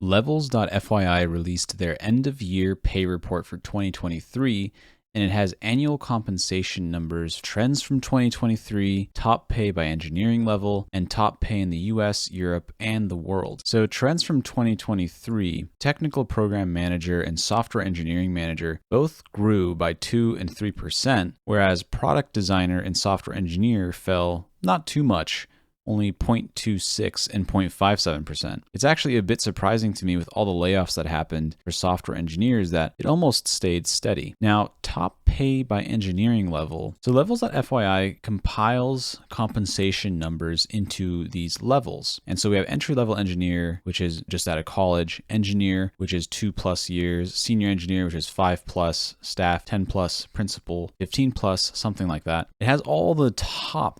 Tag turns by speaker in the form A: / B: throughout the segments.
A: Levels.fyi released their end-of-year pay report for 2023, and it has annual compensation numbers, trends from 2023, top pay by engineering level, and top pay in the US, Europe, and the world. So trends from 2023, technical program manager and software engineering manager both grew by 2 and 3%, whereas product designer and software engineer fell not too much, only 0.26 and 0.57%. It's actually a bit surprising to me with all the layoffs that happened for software engineers that it almost stayed steady. Now, top pay by engineering level. So Levels.fyi compiles compensation numbers into these levels. And so we have entry-level engineer, which is just out of college, engineer, which is 2+ years, senior engineer, which is 5+, staff, 10+, principal, 15+, something like that. It has all the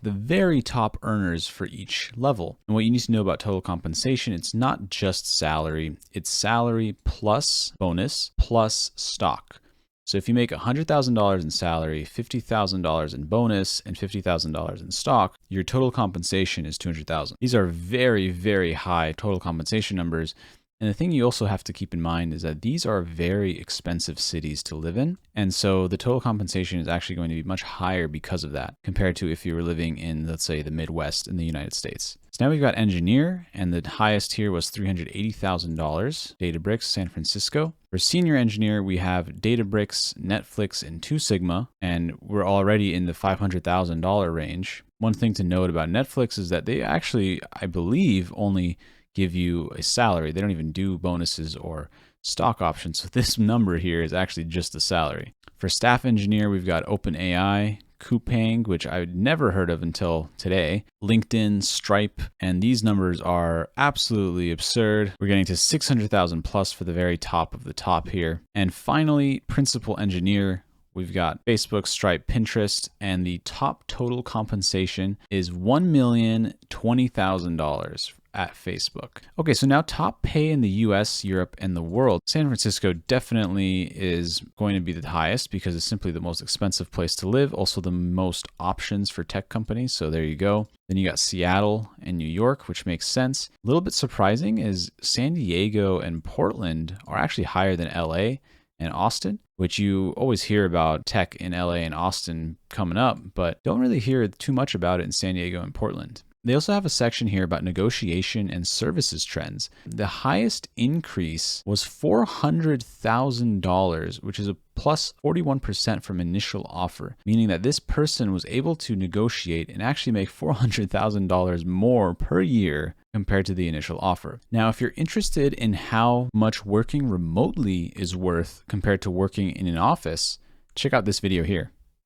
A: very top earners for each level. And what you need to know about total compensation, it's not just salary, it's salary plus bonus plus stock. So if you make $100,000 in salary, $50,000 in bonus, and $50,000 in stock, your total compensation is $200,000. These are very, very high total compensation numbers. And the thing you also have to keep in mind is that these are very expensive cities to live in. And so the total compensation is actually going to be much higher because of that, compared to if you were living in, let's say, the Midwest in the United States. So now we've got engineer, and the highest here was $380,000, Databricks, San Francisco. For senior engineer, we have Databricks, Netflix, and 2 Sigma, and we're already in the $500,000 range. One thing to note about Netflix is that they actually, I believe, only give you a salary. They don't even do bonuses or stock options. So this number here is actually just the salary. For staff engineer, we've got OpenAI, Coupang, which I'd never heard of until today, LinkedIn, Stripe, and these numbers are absolutely absurd. We're getting to 600,000 plus for the very top of the top here. And finally, principal engineer, we've got Facebook, Stripe, Pinterest, and the top total compensation is $1,020,000 at Facebook. Okay, so now top pay in the US, Europe, and the world. San Francisco definitely is going to be the highest because it's simply the most expensive place to live, also the most options for tech companies, so there you go. Then you got Seattle and New York, which makes sense. A little bit surprising is San Diego and Portland are actually higher than LA and Austin, which you always hear about tech in LA and Austin coming up, but don't really hear too much about it in San Diego and Portland. They also have a section here about negotiation and services trends. The highest increase was $400,000, which is a plus 41% from initial offer, meaning that this person was able to negotiate and actually make $400,000 more per year compared to the initial offer. Now, if you're interested in how much working remotely is worth compared to working in an office, check out this video here.